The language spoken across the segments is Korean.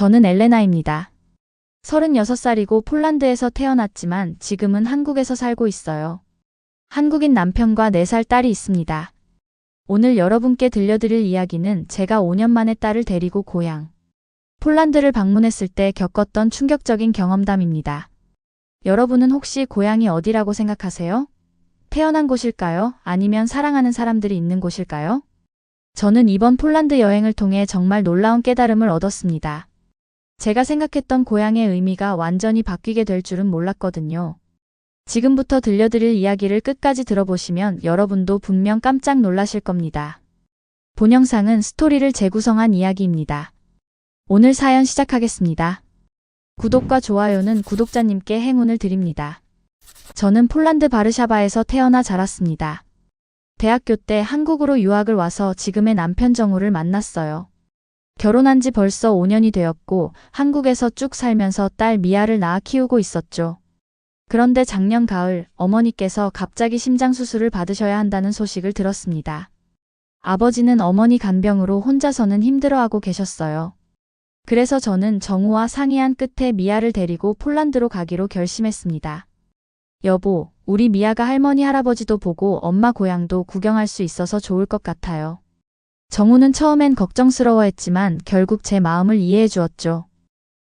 저는 엘레나입니다. 36살이고 폴란드에서 태어났지만 지금은 한국에서 살고 있어요. 한국인 남편과 4살 딸이 있습니다. 오늘 여러분께 들려드릴 이야기는 제가 5년 만에 딸을 데리고 고향 폴란드를 방문했을 때 겪었던 충격적인 경험담입니다. 여러분은 혹시 고향이 어디라고 생각하세요? 태어난 곳일까요? 아니면 사랑하는 사람들이 있는 곳일까요? 저는 이번 폴란드 여행을 통해 정말 놀라운 깨달음을 얻었습니다. 제가 생각했던 고향의 의미가 완전히 바뀌게 될 줄은 몰랐거든요. 지금부터 들려드릴 이야기를 끝까지 들어보시면 여러분도 분명 깜짝 놀라실 겁니다. 본 영상은 스토리를 재구성한 이야기입니다. 오늘 사연 시작하겠습니다. 구독과 좋아요는 구독자님께 행운을 드립니다. 저는 폴란드 바르샤바에서 태어나 자랐습니다. 대학교 때 한국으로 유학을 와서 지금의 남편 정우를 만났어요. 결혼한 지 벌써 5년이 되었고 한국에서 쭉 살면서 딸 미아를 낳아 키우고 있었죠. 그런데 작년 가을 어머니께서 갑자기 심장 수술을 받으셔야 한다는 소식을 들었습니다. 아버지는 어머니 간병으로 혼자서는 힘들어하고 계셨어요. 그래서 저는 정우와 상의한 끝에 미아를 데리고 폴란드로 가기로 결심했습니다. 여보, 우리 미아가 할머니 할아버지도 보고 엄마 고향도 구경할 수 있어서 좋을 것 같아요. 정우는 처음엔 걱정스러워했지만 결국 제 마음을 이해해 주었죠.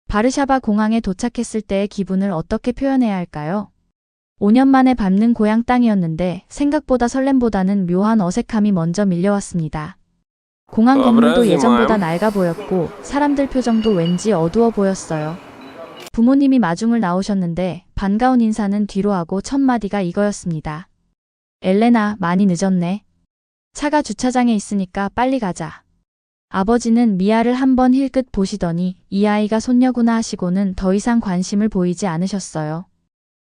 바르샤바 공항에 도착했을 때의 기분을 어떻게 표현해야 할까요? 5년 만에 밟는 고향 땅이었는데 생각보다 설렘보다는 묘한 어색함이 먼저 밀려왔습니다. 공항 건물도 예전보다 낡아 보였고 사람들 표정도 왠지 어두워 보였어요. 부모님이 마중을 나오셨는데 반가운 인사는 뒤로 하고 첫 마디가 이거였습니다. 엘레나, 많이 늦었네. 차가 주차장에 있으니까 빨리 가자. 아버지는 미아를 한번 힐끗 보시더니 이 아이가 손녀구나 하시고는 더 이상 관심을 보이지 않으셨어요.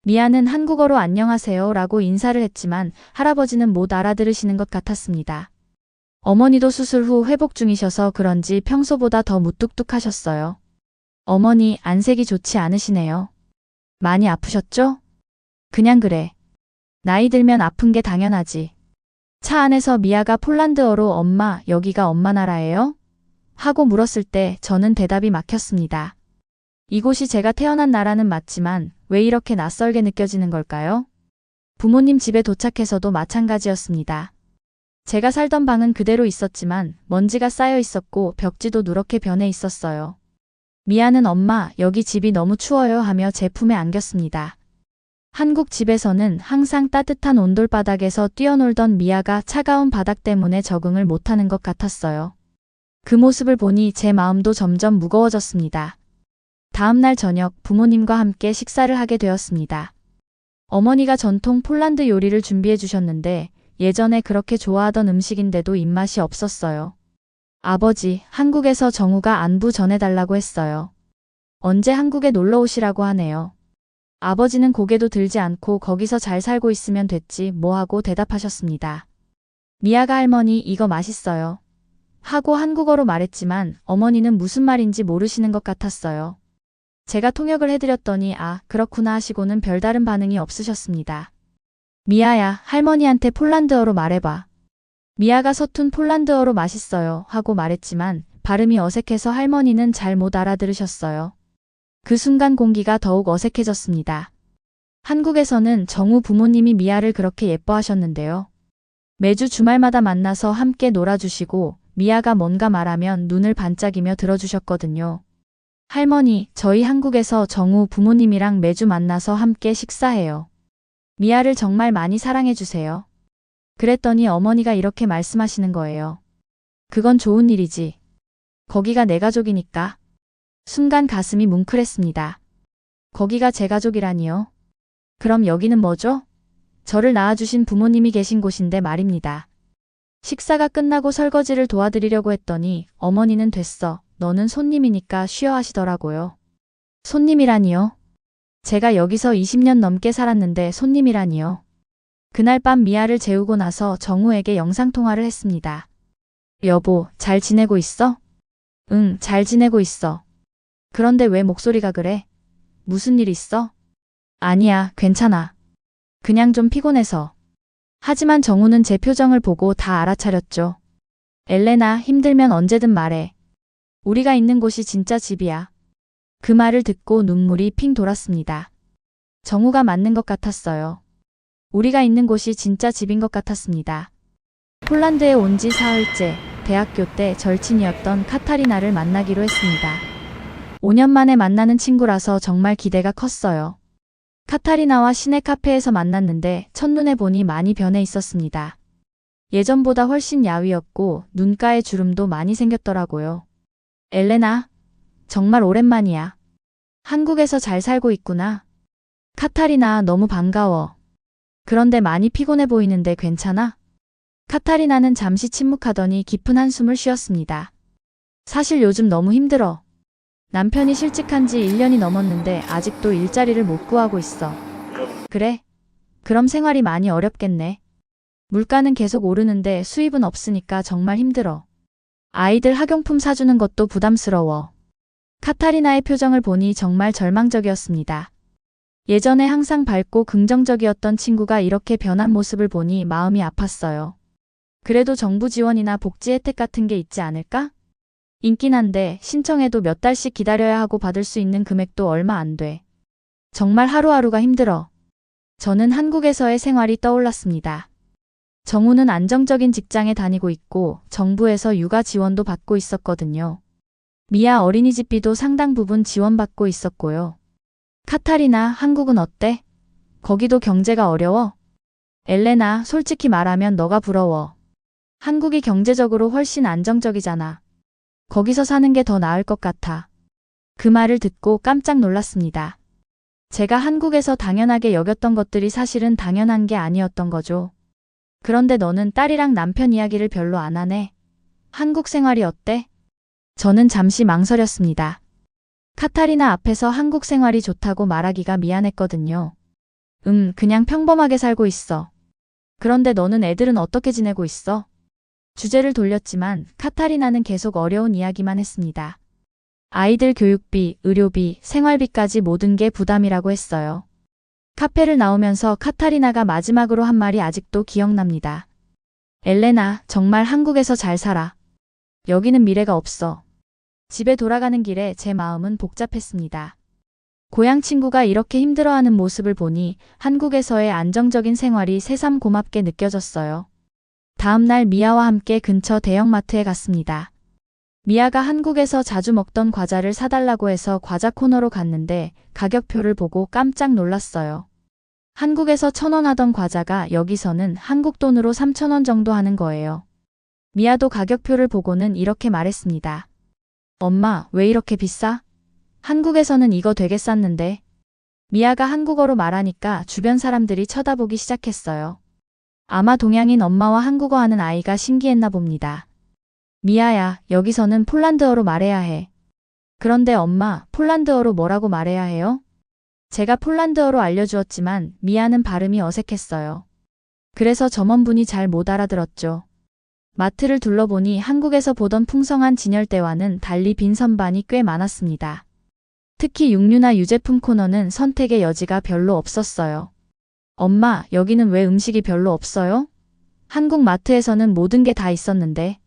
미아는 한국어로 안녕하세요 라고 인사를 했지만 할아버지는 못 알아들으시는 것 같았습니다. 어머니도 수술 후 회복 중이셔서 그런지 평소보다 더 무뚝뚝하셨어요. 어머니, 안색이 좋지 않으시네요. 많이 아프셨죠? 그냥 그래. 나이 들면 아픈 게 당연하지. 차 안에서 미아가 폴란드어로 엄마, 여기가 엄마 나라예요? 하고 물었을 때 저는 대답이 막혔습니다. 이곳이 제가 태어난 나라는 맞지만 왜 이렇게 낯설게 느껴지는 걸까요? 부모님 집에 도착해서도 마찬가지였습니다. 제가 살던 방은 그대로 있었지만 먼지가 쌓여 있었고 벽지도 누렇게 변해 있었어요. 미아는 엄마, 여기 집이 너무 추워요 하며 제 품에 안겼습니다. 한국 집에서는 항상 따뜻한 온돌바닥에서 뛰어놀던 미아가 차가운 바닥 때문에 적응을 못하는 것 같았어요. 그 모습을 보니 제 마음도 점점 무거워졌습니다. 다음 날 저녁 부모님과 함께 식사를 하게 되었습니다. 어머니가 전통 폴란드 요리를 준비해 주셨는데 예전에 그렇게 좋아하던 음식인데도 입맛이 없었어요. 아버지, 한국에서 정우가 안부 전해달라고 했어요. 언제 한국에 놀러 오시라고 하네요. 아버지는 고개도 들지 않고 거기서 잘 살고 있으면 됐지 뭐 하고 대답하셨습니다. 미아가 할머니 이거 맛있어요. 하고 한국어로 말했지만 어머니는 무슨 말인지 모르시는 것 같았어요. 제가 통역을 해드렸더니 아, 그렇구나 하시고는 별다른 반응이 없으셨습니다. 미아야, 할머니한테 폴란드어로 말해봐. 미아가 서툰 폴란드어로 맛있어요 하고 말했지만 발음이 어색해서 할머니는 잘 못 알아들으셨어요. 그 순간 공기가 더욱 어색해졌습니다. 한국에서는 정우 부모님이 미아를 그렇게 예뻐하셨는데요. 매주 주말마다 만나서 함께 놀아주시고 미아가 뭔가 말하면 눈을 반짝이며 들어주셨거든요. 할머니, 저희 한국에서 정우 부모님이랑 매주 만나서 함께 식사해요. 미아를 정말 많이 사랑해주세요. 그랬더니 어머니가 이렇게 말씀하시는 거예요. 그건 좋은 일이지. 거기가 내 가족이니까. 순간 가슴이 뭉클했습니다. 거기가 제 가족이라니요? 그럼 여기는 뭐죠? 저를 낳아주신 부모님이 계신 곳인데 말입니다. 식사가 끝나고 설거지를 도와드리려고 했더니 어머니는 됐어. 너는 손님이니까 쉬어 하시더라고요. 손님이라니요? 제가 여기서 20년 넘게 살았는데 손님이라니요? 그날 밤 미아를 재우고 나서 정우에게 영상통화를 했습니다. 여보, 잘 지내고 있어? 응, 잘 지내고 있어. 그런데 왜 목소리가 그래? 무슨 일 있어? 아니야, 괜찮아. 그냥 좀 피곤해서. 하지만 정우는 제 표정을 보고 다 알아차렸죠. 엘레나, 힘들면 언제든 말해. 우리가 있는 곳이 진짜 집이야. 그 말을 듣고 눈물이 핑 돌았습니다. 정우가 맞는 것 같았어요. 우리가 있는 곳이 진짜 집인 것 같았습니다. 폴란드에 온 지 사흘째, 대학교 때 절친이었던 카타리나를 만나기로 했습니다. 5년 만에 만나는 친구라서 정말 기대가 컸어요. 카타리나와 시내 카페에서 만났는데 첫눈에 보니 많이 변해 있었습니다. 예전보다 훨씬 야위었고 눈가에 주름도 많이 생겼더라고요. 엘레나, 정말 오랜만이야. 한국에서 잘 살고 있구나. 카타리나, 너무 반가워. 그런데 많이 피곤해 보이는데 괜찮아? 카타리나는 잠시 침묵하더니 깊은 한숨을 쉬었습니다. 사실 요즘 너무 힘들어. 남편이 실직한 지 1년이 넘었는데 아직도 일자리를 못 구하고 있어. 그래? 그럼 생활이 많이 어렵겠네. 물가는 계속 오르는데 수입은 없으니까 정말 힘들어. 아이들 학용품 사주는 것도 부담스러워. 카타리나의 표정을 보니 정말 절망적이었습니다. 예전에 항상 밝고 긍정적이었던 친구가 이렇게 변한 모습을 보니 마음이 아팠어요. 그래도 정부 지원이나 복지 혜택 같은 게 있지 않을까? 있긴 한데 신청해도 몇 달씩 기다려야 하고 받을 수 있는 금액도 얼마 안 돼. 정말 하루하루가 힘들어. 저는 한국에서의 생활이 떠올랐습니다. 정우는 안정적인 직장에 다니고 있고 정부에서 육아 지원도 받고 있었거든요. 미아 어린이집비도 상당 부분 지원받고 있었고요. 카타리나, 한국은 어때? 거기도 경제가 어려워? 엘레나, 솔직히 말하면 너가 부러워. 한국이 경제적으로 훨씬 안정적이잖아. 거기서 사는 게 더 나을 것 같아. 그 말을 듣고 깜짝 놀랐습니다. 제가 한국에서 당연하게 여겼던 것들이 사실은 당연한 게 아니었던 거죠. 그런데 너는 딸이랑 남편 이야기를 별로 안 하네. 한국 생활이 어때? 저는 잠시 망설였습니다. 카타리나 앞에서 한국 생활이 좋다고 말하기가 미안했거든요. 그냥 평범하게 살고 있어. 그런데 너는 애들은 어떻게 지내고 있어? 주제를 돌렸지만 카타리나는 계속 어려운 이야기만 했습니다. 아이들 교육비, 의료비, 생활비까지 모든 게 부담이라고 했어요. 카페를 나오면서 카타리나가 마지막으로 한 말이 아직도 기억납니다. 엘레나, 정말 한국에서 잘 살아. 여기는 미래가 없어. 집에 돌아가는 길에 제 마음은 복잡했습니다. 고향 친구가 이렇게 힘들어하는 모습을 보니 한국에서의 안정적인 생활이 새삼 고맙게 느껴졌어요. 다음 날 미아와 함께 근처 대형마트에 갔습니다. 미아가 한국에서 자주 먹던 과자를 사달라고 해서 과자 코너로 갔는데 가격표를 보고 깜짝 놀랐어요. 한국에서 1,000원 하던 과자가 여기서는 한국 돈으로 3,000원 정도 하는 거예요. 미아도 가격표를 보고는 이렇게 말했습니다. 엄마, 왜 이렇게 비싸? 한국에서는 이거 되게 쌌는데. 미아가 한국어로 말하니까 주변 사람들이 쳐다보기 시작했어요. 아마 동양인 엄마와 한국어 하는 아이가 신기했나 봅니다. 미아야, 여기서는 폴란드어로 말해야 해. 그런데 엄마, 폴란드어로 뭐라고 말해야 해요? 제가 폴란드어로 알려주었지만 미아는 발음이 어색했어요. 그래서 점원분이 잘 못 알아들었죠. 마트를 둘러보니 한국에서 보던 풍성한 진열대와는 달리 빈 선반이 꽤 많았습니다. 특히 육류나 유제품 코너는 선택의 여지가 별로 없었어요. 엄마, 여기는 왜 음식이 별로 없어요? 한국 마트에서는 모든 게 다 있었는데.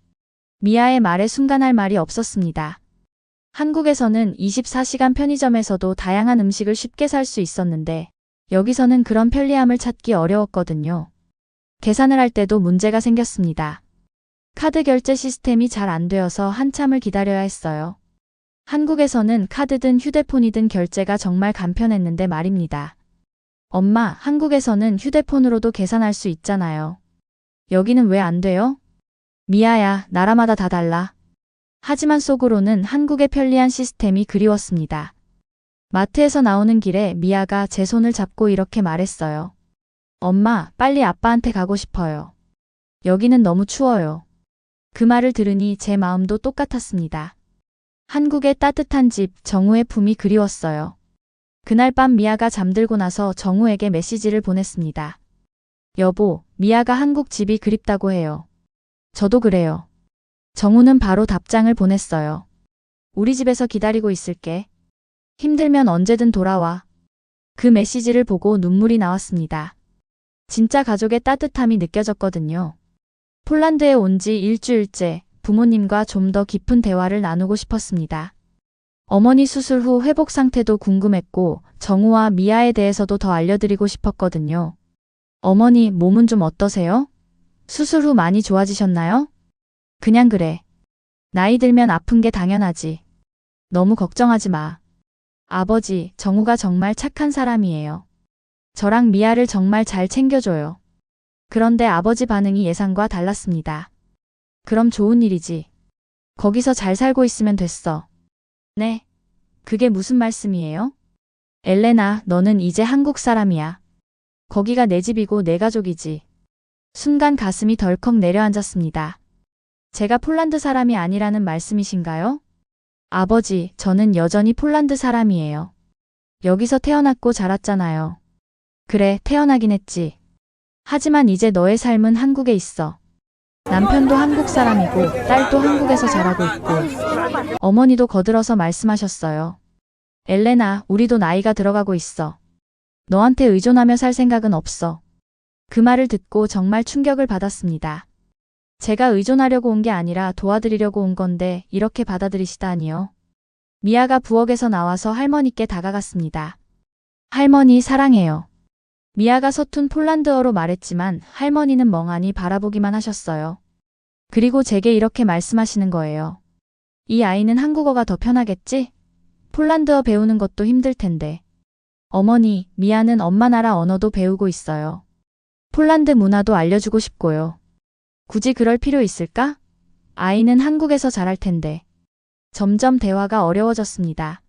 미아의 말에 순간할 말이 없었습니다. 한국에서는 24시간 편의점에서도 다양한 음식을 쉽게 살 수 있었는데 여기서는 그런 편리함을 찾기 어려웠거든요. 계산을 할 때도 문제가 생겼습니다. 카드 결제 시스템이 잘 안 되어서 한참을 기다려야 했어요. 한국에서는 카드든 휴대폰이든 결제가 정말 간편했는데 말입니다. 엄마, 한국에서는 휴대폰으로도 계산할 수 있잖아요. 여기는 왜 안 돼요? 미아야, 나라마다 다 달라. 하지만 속으로는 한국의 편리한 시스템이 그리웠습니다. 마트에서 나오는 길에 미아가 제 손을 잡고 이렇게 말했어요. 엄마, 빨리 아빠한테 가고 싶어요. 여기는 너무 추워요. 그 말을 들으니 제 마음도 똑같았습니다. 한국의 따뜻한 집, 정우의 품이 그리웠어요. 그날 밤 미아가 잠들고 나서 정우에게 메시지를 보냈습니다. 여보, 미아가 한국 집이 그립다고 해요. 저도 그래요. 정우는 바로 답장을 보냈어요. 우리 집에서 기다리고 있을게. 힘들면 언제든 돌아와. 그 메시지를 보고 눈물이 나왔습니다. 진짜 가족의 따뜻함이 느껴졌거든요. 폴란드에 온 지 일주일째 부모님과 좀 더 깊은 대화를 나누고 싶었습니다. 어머니 수술 후 회복 상태도 궁금했고 정우와 미아에 대해서도 더 알려드리고 싶었거든요. 어머니 몸은 좀 어떠세요? 수술 후 많이 좋아지셨나요? 그냥 그래. 나이 들면 아픈 게 당연하지. 너무 걱정하지 마. 아버지, 정우가 정말 착한 사람이에요. 저랑 미아를 정말 잘 챙겨줘요. 그런데 아버지 반응이 예상과 달랐습니다. 그럼 좋은 일이지. 거기서 잘 살고 있으면 됐어. 네. 그게 무슨 말씀이에요? 엘레나, 너는 이제 한국 사람이야. 거기가 내 집이고 내 가족이지. 순간 가슴이 덜컥 내려앉았습니다. 제가 폴란드 사람이 아니라는 말씀이신가요? 아버지, 저는 여전히 폴란드 사람이에요. 여기서 태어났고 자랐잖아요. 그래, 태어나긴 했지. 하지만 이제 너의 삶은 한국에 있어. 남편도 한국 사람이고 딸도 한국에서 자라고 있고 어머니도 거들어서 말씀하셨어요. 엘레나, 우리도 나이가 들어가고 있어. 너한테 의존하며 살 생각은 없어. 그 말을 듣고 정말 충격을 받았습니다. 제가 의존하려고 온 게 아니라 도와드리려고 온 건데 이렇게 받아들이시다니요. 미아가 부엌에서 나와서 할머니께 다가갔습니다. 할머니 사랑해요. 미아가 서툰 폴란드어로 말했지만 할머니는 멍하니 바라보기만 하셨어요. 그리고 제게 이렇게 말씀하시는 거예요. 이 아이는 한국어가 더 편하겠지? 폴란드어 배우는 것도 힘들 텐데. 어머니, 미아는 엄마 나라 언어도 배우고 있어요. 폴란드 문화도 알려주고 싶고요. 굳이 그럴 필요 있을까? 아이는 한국에서 자랄 텐데. 점점 대화가 어려워졌습니다.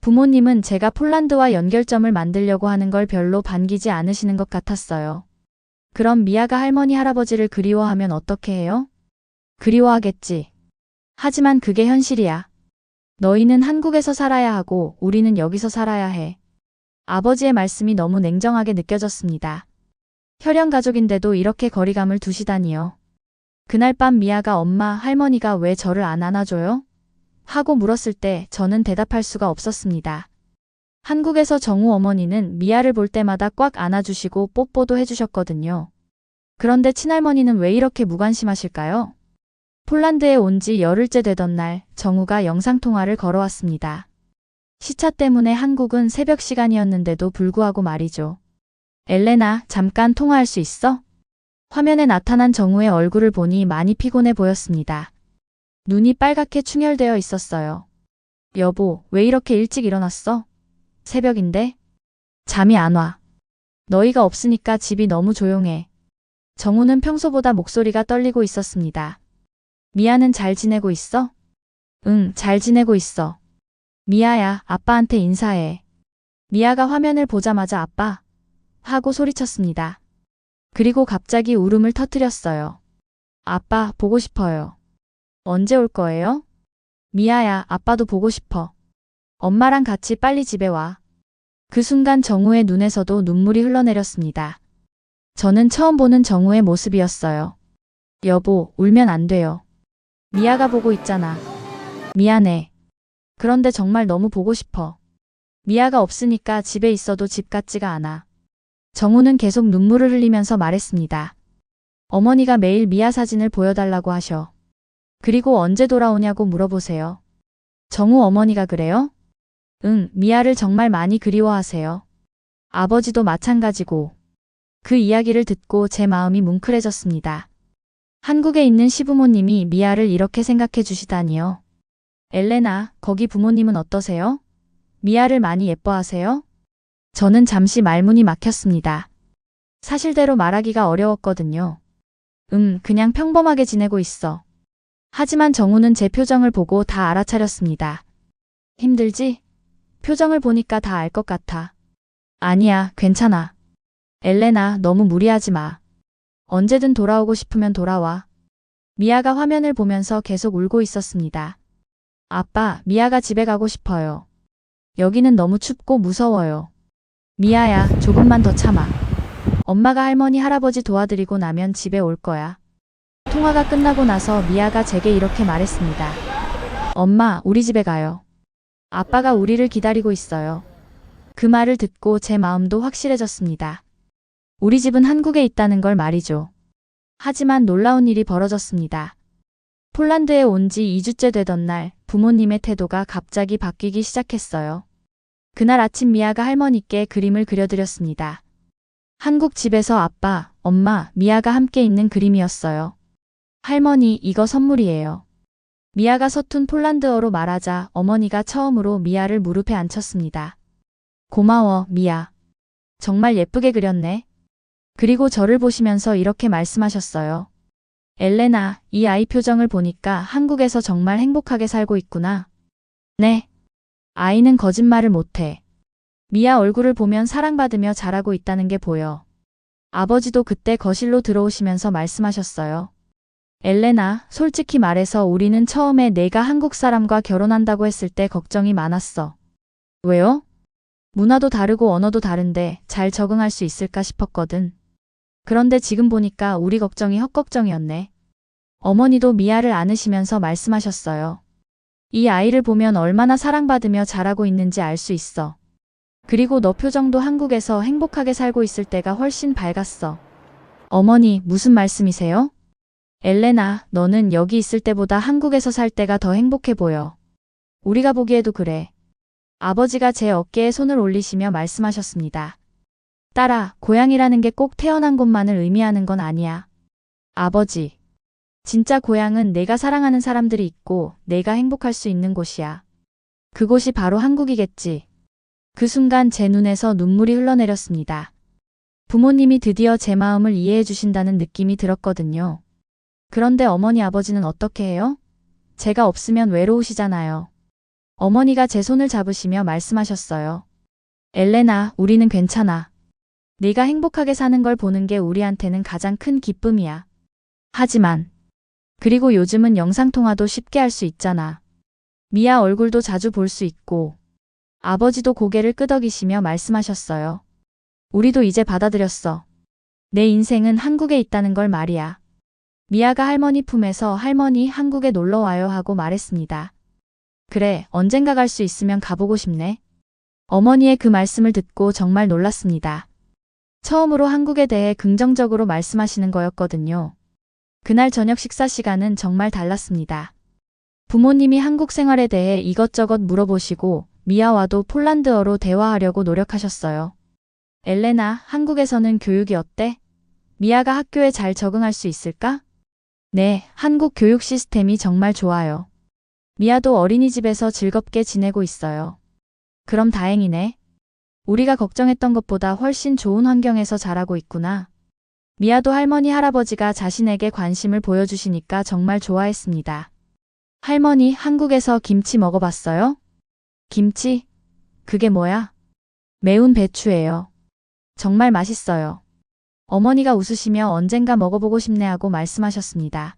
부모님은 제가 폴란드와 연결점을 만들려고 하는 걸 별로 반기지 않으시는 것 같았어요. 그럼 미아가 할머니 할아버지를 그리워하면 어떻게 해요? 그리워하겠지. 하지만 그게 현실이야. 너희는 한국에서 살아야 하고 우리는 여기서 살아야 해. 아버지의 말씀이 너무 냉정하게 느껴졌습니다. 혈연 가족인데도 이렇게 거리감을 두시다니요. 그날 밤 미아가 엄마, 할머니가 왜 저를 안 안아줘요? 하고 물었을 때 저는 대답할 수가 없었습니다. 한국에서 정우 어머니는 미아를 볼 때마다 꽉 안아주시고 뽀뽀도 해주셨거든요. 그런데 친할머니는 왜 이렇게 무관심하실까요? 폴란드에 온 지 열흘째 되던 날 정우가 영상통화를 걸어왔습니다. 시차 때문에 한국은 새벽 시간이었는데도 불구하고 말이죠. 엘레나, 잠깐 통화할 수 있어? 화면에 나타난 정우의 얼굴을 보니 많이 피곤해 보였습니다. 눈이 빨갛게 충혈되어 있었어요. 여보, 왜 이렇게 일찍 일어났어? 새벽인데? 잠이 안 와. 너희가 없으니까 집이 너무 조용해. 정우는 평소보다 목소리가 떨리고 있었습니다. 미아는 잘 지내고 있어? 응, 잘 지내고 있어. 미아야, 아빠한테 인사해. 미아가 화면을 보자마자 아빠 하고 소리쳤습니다. 그리고 갑자기 울음을 터뜨렸어요. 아빠, 보고 싶어요. 언제 올 거예요? 미아야, 아빠도 보고 싶어. 엄마랑 같이 빨리 집에 와. 그 순간 정우의 눈에서도 눈물이 흘러내렸습니다. 저는 처음 보는 정우의 모습이었어요. 여보, 울면 안 돼요. 미아가 보고 있잖아. 미안해. 그런데 정말 너무 보고 싶어. 미아가 없으니까 집에 있어도 집 같지가 않아. 정우는 계속 눈물을 흘리면서 말했습니다. 어머니가 매일 미아 사진을 보여달라고 하셔. 그리고 언제 돌아오냐고 물어보세요. 정우 어머니가 그래요? 응, 미아를 정말 많이 그리워하세요. 아버지도 마찬가지고. 그 이야기를 듣고 제 마음이 뭉클해졌습니다. 한국에 있는 시부모님이 미아를 이렇게 생각해 주시다니요. 엘레나, 거기 부모님은 어떠세요? 미아를 많이 예뻐하세요? 저는 잠시 말문이 막혔습니다. 사실대로 말하기가 어려웠거든요. 그냥 평범하게 지내고 있어. 하지만 정우는 제 표정을 보고 다 알아차렸습니다. 힘들지? 표정을 보니까 다 알 것 같아. 아니야, 괜찮아. 엘레나, 너무 무리하지 마. 언제든 돌아오고 싶으면 돌아와. 미아가 화면을 보면서 계속 울고 있었습니다. 아빠, 미아가 집에 가고 싶어요. 여기는 너무 춥고 무서워요. 미아야, 조금만 더 참아. 엄마가 할머니, 할아버지 도와드리고 나면 집에 올 거야. 통화가 끝나고 나서 미아가 제게 이렇게 말했습니다. 엄마, 우리 집에 가요. 아빠가 우리를 기다리고 있어요. 그 말을 듣고 제 마음도 확실해졌습니다. 우리 집은 한국에 있다는 걸 말이죠. 하지만 놀라운 일이 벌어졌습니다. 폴란드에 온 지 2주째 되던 날 부모님의 태도가 갑자기 바뀌기 시작했어요. 그날 아침 미아가 할머니께 그림을 그려드렸습니다. 한국 집에서 아빠, 엄마, 미아가 함께 있는 그림이었어요. 할머니, 이거 선물이에요. 미아가 서툰 폴란드어로 말하자 어머니가 처음으로 미아를 무릎에 앉혔습니다. 고마워, 미아. 정말 예쁘게 그렸네. 그리고 저를 보시면서 이렇게 말씀하셨어요. 엘레나, 이 아이 표정을 보니까 한국에서 정말 행복하게 살고 있구나. 네. 아이는 거짓말을 못해. 미아 얼굴을 보면 사랑받으며 자라고 있다는 게 보여. 아버지도 그때 거실로 들어오시면서 말씀하셨어요. 엘레나, 솔직히 말해서 우리는 처음에 내가 한국 사람과 결혼한다고 했을 때 걱정이 많았어. 왜요? 문화도 다르고 언어도 다른데 잘 적응할 수 있을까 싶었거든. 그런데 지금 보니까 우리 걱정이 헛걱정이었네. 어머니도 미아를 안으시면서 말씀하셨어요. 이 아이를 보면 얼마나 사랑받으며 자라고 있는지 알 수 있어. 그리고 너 표정도 한국에서 행복하게 살고 있을 때가 훨씬 밝았어. 어머니, 무슨 말씀이세요? 엘레나, 너는 여기 있을 때보다 한국에서 살 때가 더 행복해 보여. 우리가 보기에도 그래. 아버지가 제 어깨에 손을 올리시며 말씀하셨습니다. 딸아, 고향이라는 게 꼭 태어난 곳만을 의미하는 건 아니야. 아버지. 진짜 고향은 내가 사랑하는 사람들이 있고 내가 행복할 수 있는 곳이야. 그곳이 바로 한국이겠지. 그 순간 제 눈에서 눈물이 흘러내렸습니다. 부모님이 드디어 제 마음을 이해해 주신다는 느낌이 들었거든요. 그런데 어머니 아버지는 어떻게 해요? 제가 없으면 외로우시잖아요. 어머니가 제 손을 잡으시며 말씀하셨어요. 엘레나, 우리는 괜찮아. 네가 행복하게 사는 걸 보는 게 우리한테는 가장 큰 기쁨이야. 하지만 그리고 요즘은 영상통화도 쉽게 할 수 있잖아. 미아 얼굴도 자주 볼 수 있고. 아버지도 고개를 끄덕이시며 말씀하셨어요. 우리도 이제 받아들였어. 내 인생은 한국에 있다는 걸 말이야. 미아가 할머니 품에서 할머니 한국에 놀러 와요 하고 말했습니다. 그래, 언젠가 갈 수 있으면 가보고 싶네. 어머니의 그 말씀을 듣고 정말 놀랐습니다. 처음으로 한국에 대해 긍정적으로 말씀하시는 거였거든요. 그날 저녁 식사 시간은 정말 달랐습니다. 부모님이 한국 생활에 대해 이것저것 물어보시고 미아와도 폴란드어로 대화하려고 노력하셨어요. 엘레나, 한국에서는 교육이 어때? 미아가 학교에 잘 적응할 수 있을까? 네, 한국 교육 시스템이 정말 좋아요. 미아도 어린이집에서 즐겁게 지내고 있어요. 그럼 다행이네. 우리가 걱정했던 것보다 훨씬 좋은 환경에서 자라고 있구나. 미아도 할머니 할아버지가 자신에게 관심을 보여주시니까 정말 좋아했습니다. 할머니, 한국에서 김치 먹어봤어요? 김치? 그게 뭐야? 매운 배추예요. 정말 맛있어요. 어머니가 웃으시며 언젠가 먹어보고 싶네 하고 말씀하셨습니다.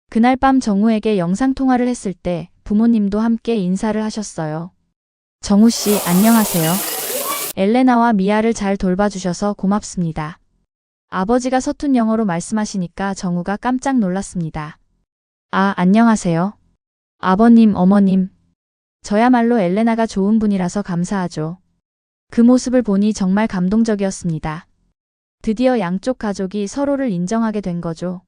그날 밤 정우에게 영상통화를 했을 때 부모님도 함께 인사를 하셨어요. 정우 씨, 안녕하세요. 엘레나와 미아를 잘 돌봐주셔서 고맙습니다. 아버지가 서툰 영어로 말씀하시니까 정우가 깜짝 놀랐습니다. 아, 안녕하세요. 아버님, 어머님. 저야말로 엘레나가 좋은 분이라서 감사하죠. 그 모습을 보니 정말 감동적이었습니다. 드디어 양쪽 가족이 서로를 인정하게 된 거죠.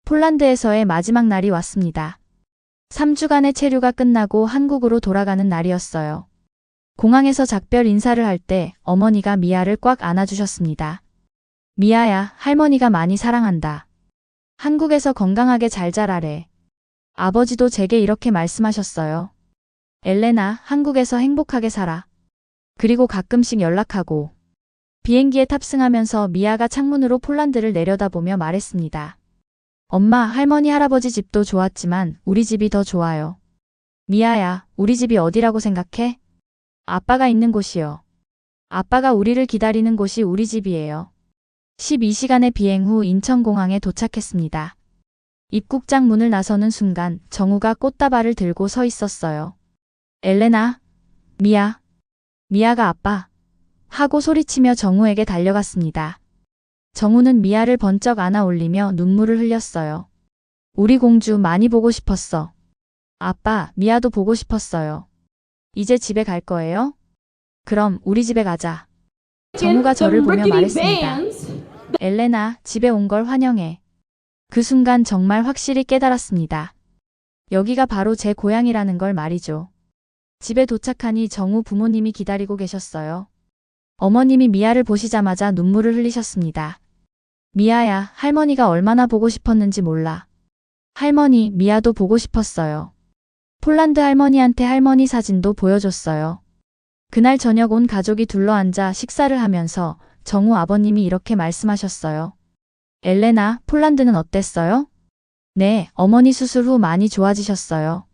폴란드에서의 마지막 날이 왔습니다. 3주간의 체류가 끝나고 한국으로 돌아가는 날이었어요. 공항에서 작별 인사를 할 때 어머니가 미아를 꽉 안아주셨습니다. 미아야, 할머니가 많이 사랑한다. 한국에서 건강하게 잘 자라래. 아버지도 제게 이렇게 말씀하셨어요. 엘레나, 한국에서 행복하게 살아. 그리고 가끔씩 연락하고. 비행기에 탑승하면서 미아가 창문으로 폴란드를 내려다보며 말했습니다. 엄마, 할머니, 할아버지 집도 좋았지만 우리 집이 더 좋아요. 미아야, 우리 집이 어디라고 생각해? 아빠가 있는 곳이요. 아빠가 우리를 기다리는 곳이 우리 집이에요. 12시간의 비행 후 인천공항에 도착했습니다. 입국장 문을 나서는 순간 정우가 꽃다발을 들고 서 있었어요. 엘레나, 미아가 아빠 하고 소리치며 정우에게 달려갔습니다. 정우는 미아를 번쩍 안아 올리며 눈물을 흘렸어요. 우리 공주 많이 보고 싶었어. 아빠, 미아도 보고 싶었어요. 이제 집에 갈 거예요? 그럼 우리 집에 가자. 정우가 저를 보며 말했습니다. 엘레나, 집에 온 걸 환영해. 그 순간 정말 확실히 깨달았습니다. 여기가 바로 제 고향이라는 걸 말이죠. 집에 도착하니 정우 부모님이 기다리고 계셨어요. 어머님이 미아를 보시자마자 눈물을 흘리셨습니다. 미아야, 할머니가 얼마나 보고 싶었는지 몰라. 할머니, 미아도 보고 싶었어요. 폴란드 할머니한테 할머니 사진도 보여줬어요. 그날 저녁 온 가족이 둘러앉아 식사를 하면서 정우 아버님이 이렇게 말씀하셨어요. 엘레나, 폴란드는 어땠어요? 네, 어머니 수술 후 많이 좋아지셨어요.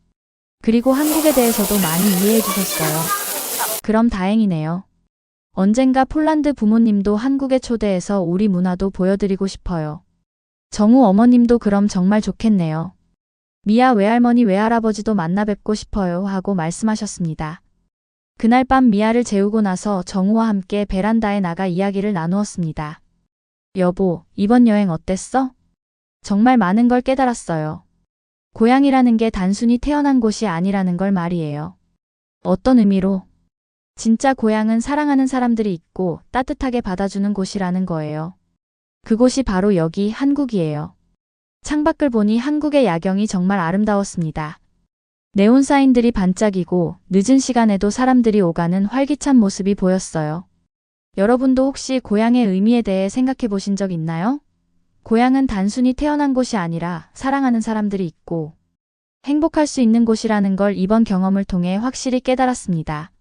그리고 한국에 대해서도 많이 이해해 주셨어요. 그럼 다행이네요. 언젠가 폴란드 부모님도 한국에 초대해서 우리 문화도 보여드리고 싶어요. 정우 어머님도 그럼 정말 좋겠네요. 미아 외할머니 외할아버지도 만나 뵙고 싶어요 하고 말씀하셨습니다. 그날 밤 미아를 재우고 나서 정우와 함께 베란다에 나가 이야기를 나누었습니다. 여보, 이번 여행 어땠어? 정말 많은 걸 깨달았어요. 고향이라는 게 단순히 태어난 곳이 아니라는 걸 말이에요. 어떤 의미로? 진짜 고향은 사랑하는 사람들이 있고 따뜻하게 받아주는 곳이라는 거예요. 그곳이 바로 여기 한국이에요. 창밖을 보니 한국의 야경이 정말 아름다웠습니다. 네온사인들이 반짝이고 늦은 시간에도 사람들이 오가는 활기찬 모습이 보였어요. 여러분도 혹시 고향의 의미에 대해 생각해 보신 적 있나요? 고향은 단순히 태어난 곳이 아니라 사랑하는 사람들이 있고 행복할 수 있는 곳이라는 걸 이번 경험을 통해 확실히 깨달았습니다.